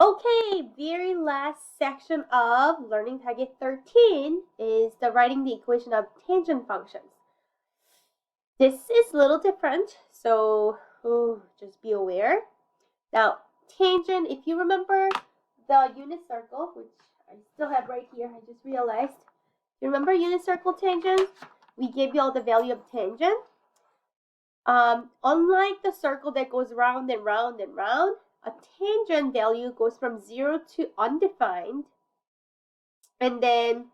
Okay, very last section of learning target 13 is the writing the equation of tangent functions. This is a little different, so just be aware. Now, tangent, if you remember the unit circle, which I still have right here, I just realized. You remember unit circle tangent? We gave you all the value of tangent. Unlike the circle that goes round and round and round, a tangent value goes from 0 to undefined and then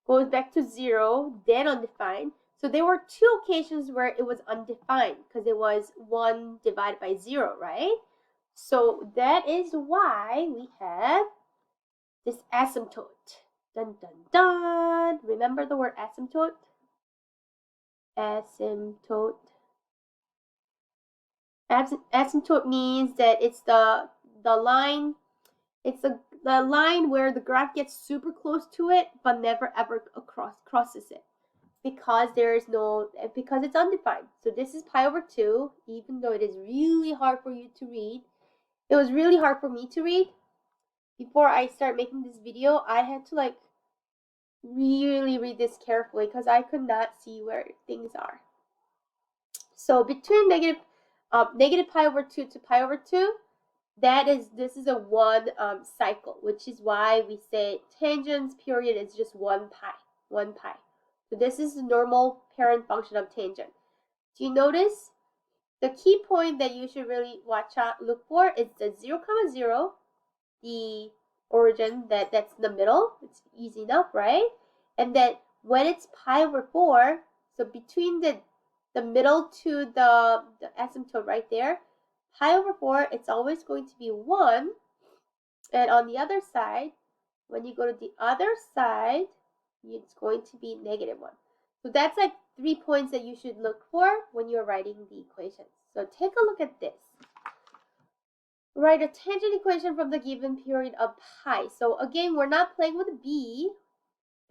goes back to 0, then undefined. So there were 2 occasions where it was undefined because it was 1 divided by 0, right? So that is why we have this asymptote. Dun dun dun. Remember the word asymptote? Asymptote. Asymptote means that it's the line, it's the line where the graph gets super close to it but never ever crosses it because because it's undefined. So this is pi over 2, even though it is really hard for you to read. It was really hard for me to read. Before I start making this video, I had to really read this carefully because I could not see where things are. So between negative pi over 2 to pi over 2, this is a one cycle, which is why we say tangents period is just 1 pi. So this is the normal parent function of tangent. Do you notice the key point that you should really look for is the 0, 0, the origin that's in the middle. It's easy enough, right? And then when it's pi over 4, so between the middle to the asymptote right there, pi over 4, it's always going to be 1. And on the other side, when you go to the other side, it's going to be negative 1. So that's like 3 points that you should look for when you're writing the equations. So take a look at this. Write a tangent equation from the given period of pi. So again, we're not playing with b.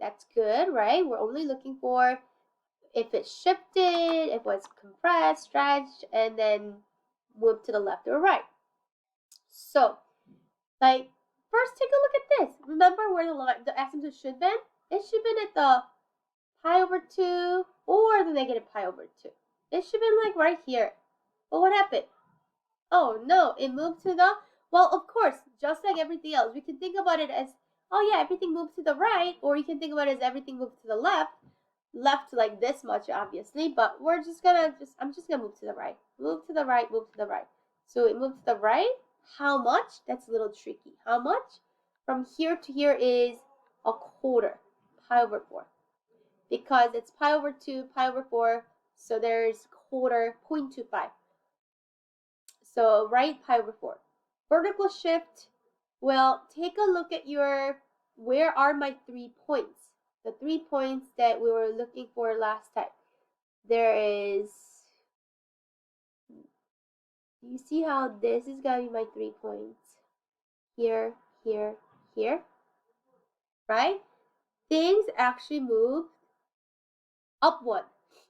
That's good, right? We're only looking for if it shifted, if it was compressed, stretched, and then moved to the left or right. So, first take a look at this. Remember where the asymptote should have been? It should have been at the pi over 2 or the negative pi over 2. It should have been right here. But what happened? Oh no, it moved to the, well, of course, just like everything else, we can think about it as, oh yeah, everything moved to the right, or you can think about it as everything moved to the left like this much, obviously, but I'm just gonna move to the right. Move to the right, move to the right. So it moved to the right. How much? That's a little tricky. How much? From here to here is a quarter, pi over 4. Because it's pi over 2, pi over 4, so there's quarter, 0.25. So right, pi over 4. Vertical shift, well, take a look at where are my 3 points? The 3 points that we were looking for last time. There is, you see how this is going to be my 3 points? Here, here, here, right? Things actually move up 1.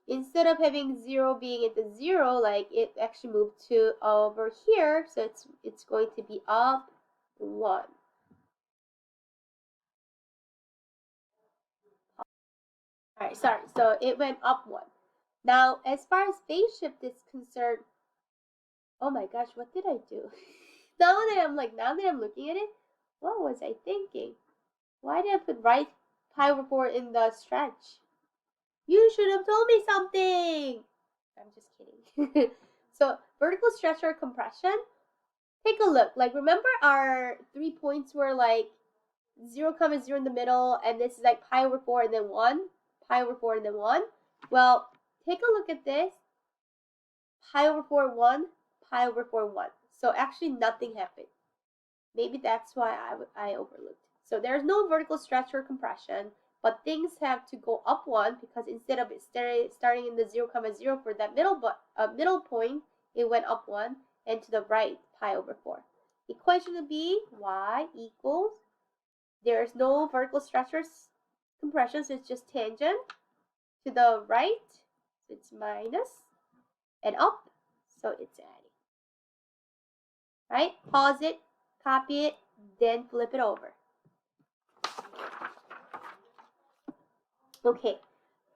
Instead of having 0 being at the 0, it actually moved to over here, so it's going to be up 1. Alright, sorry, so it went up 1. Now, as far as phase shift is concerned, oh my gosh, what did I do? now that I'm looking at it, what was I thinking? Why did I put right pi over 4 in the stretch? You should have told me something! I'm just kidding. So, vertical stretch or compression, take a look. Remember our 3 points were 0, 0 in the middle, and this is pi over 4 and then 1, pi over 4 and then 1. Well, take a look at this. Pi over 4, 1, pi over 4, 1. So actually nothing happened. Maybe that's why I overlooked. So there's no vertical stretch or compression, but things have to go up 1 because instead of it starting in the 0, 0 for that middle point, it went up 1, and to the right, pi over 4. Equation would be y equals, there's no vertical stretch or compression, so it's just tangent. To the right, so it's minus, and up, so it's adding. Right? Pause it, copy it, then flip it over. Okay,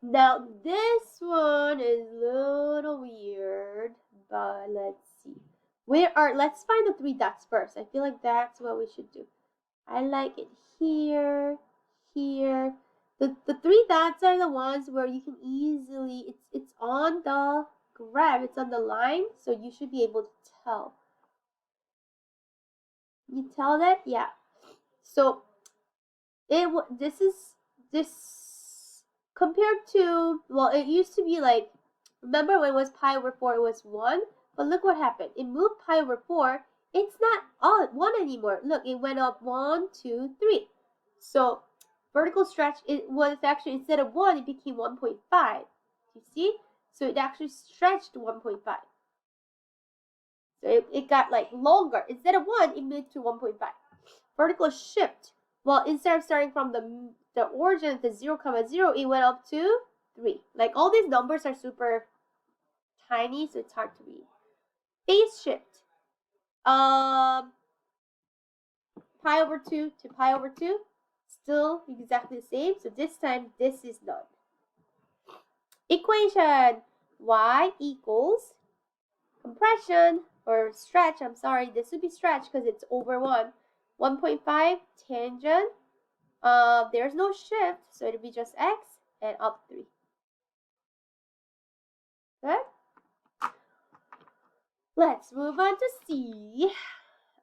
now this one is a little weird, but let's see. Let's find the 3 dots first. I feel like that's what we should do. I like it here, here. The 3 dots are the ones where you can easily, it's on the graph, it's on the line, so you should be able to tell. You tell that? Yeah. So this compared to, well, it used to be like, remember when it was pi over 4, it was 1, but look what happened. It moved pi over 4. It's not all 1 anymore. Look, it went up 1, 2, 3. So vertical stretch, it was actually, instead of 1, it became 1.5. You see? So it actually stretched to 1.5. So it got like longer. Instead of 1, it moved to 1.5. Vertical shift. Well, instead of starting from the origin at the 0, 0, it went up to 3. Like all these numbers are super tiny, so it's hard to read. Phase shift. Pi over 2 to pi over 2. Still exactly the same. So this time, this is none. Equation. Y equals compression or stretch. I'm sorry, this would be stretch because it's over 1. 1.5 tangent. There's no shift, so it'll be just x and up 3. Good. Let's move on to C.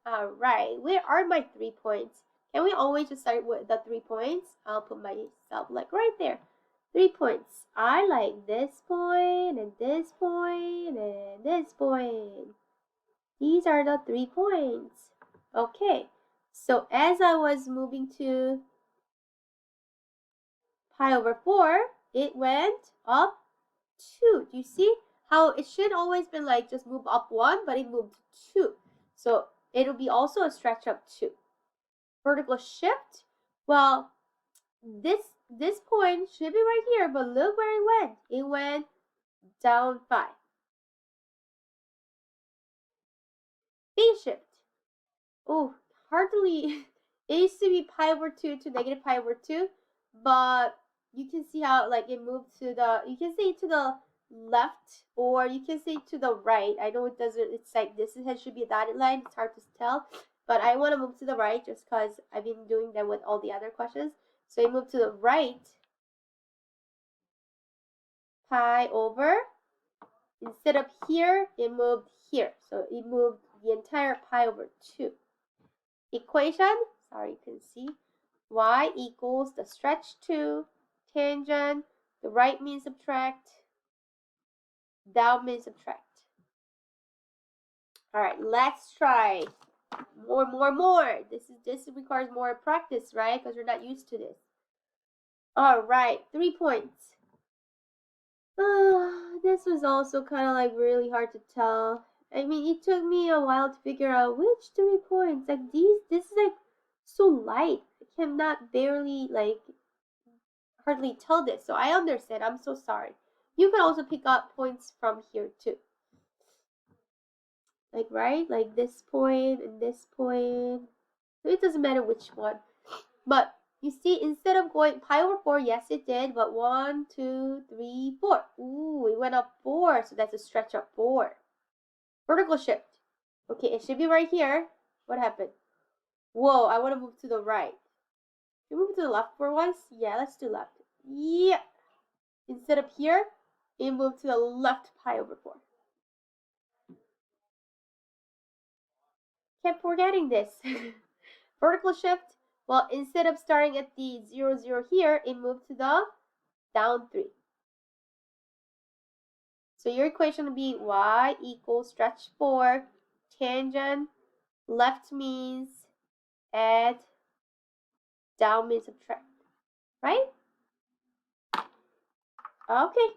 All right, where are my 3 points? Can we always just start with the 3 points? I'll put myself like right there. 3 points. I like this point and this point and this point. These are the 3 points. Okay, so as I was moving to pi over 4, it went up 2. Do you see how it should always been like just move up 1, but it moved 2. So it'll be also a stretch up 2. Vertical shift. Well, this point should be right here, but look where it went. It went down 5. Phase shift. Oh, hardly. It used to be pi over 2 to negative pi over 2, but you can see how like it moved to the, you can say to the left, or you can say to the right. I know it doesn't, it's like this should be a dotted line. It's hard to tell, but I want to move to the right just because I've been doing that with all the other questions. So it moved to the right, pi over, instead of here, it moved here. So it moved the entire pi over 2. Equation, sorry, you can see, y equals the stretch 2, tangent, the right means subtract, down means subtract. All right, let's try more. This requires more practice, right? Because we're not used to this. All right, 3 points. This was also kind of like really hard to tell. I mean, it took me a while to figure out which 3 points. Like this is like so light. I cannot barely like hardly tell this. So I understand. I'm so sorry. You can also pick up points from here too. Like, right? Like this point and this point. It doesn't matter which one. But you see, instead of going pi over 4, yes it did, but 1, 2, 3, 4. Ooh, it went up 4, so that's a stretch up 4. Vertical shift. Okay, it should be right here. What happened? Whoa, I want to move to the right. Can we move to the left for once? Yeah, let's do left. Yeah. Instead of here, it moved to the left pi over 4. Kept forgetting this. Vertical shift. Well, instead of starting at the 0, 0 here, it moved to the down 3. So your equation would be y equals stretch 4, tangent, left means add, down means subtract, right? Okay,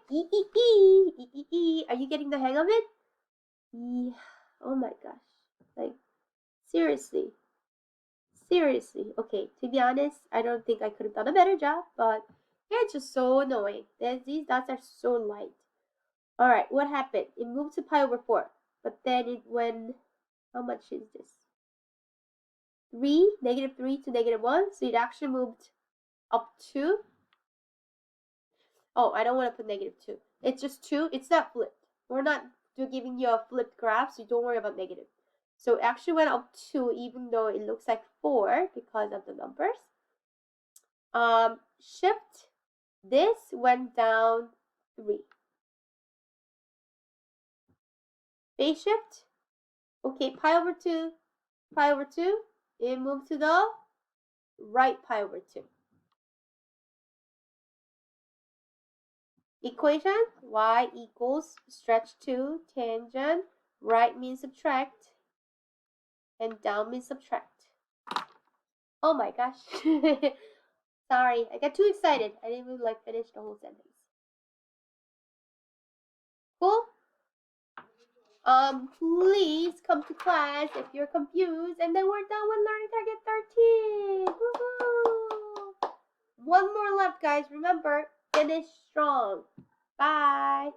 Are you getting the hang of it? Oh my gosh, like seriously. Okay, to be honest, I don't think I could have done a better job, but it's just so annoying. These dots are so light. All right, what happened? It moved to pi over 4, but then it went, how much is this? 3, -3 to -1, so it actually moved up 2. Oh, I don't want to put -2. It's just 2. It's not flipped. We're not giving you a flipped graph, so don't worry about negative. So it actually went up 2, even though it looks like 4 because of the numbers. Shift, this went down 3. Phase shift, okay, pi over 2, pi over 2, it moved to the right pi over 2. Equation, y equals stretch 2, tangent, right means subtract, and down means subtract. Oh my gosh. Sorry, I got too excited. I didn't even finish the whole sentence. Cool? Please come to class if you're confused, and then we're done with learning target 13. Woohoo! One more left, guys. Remember, finish strong. Bye.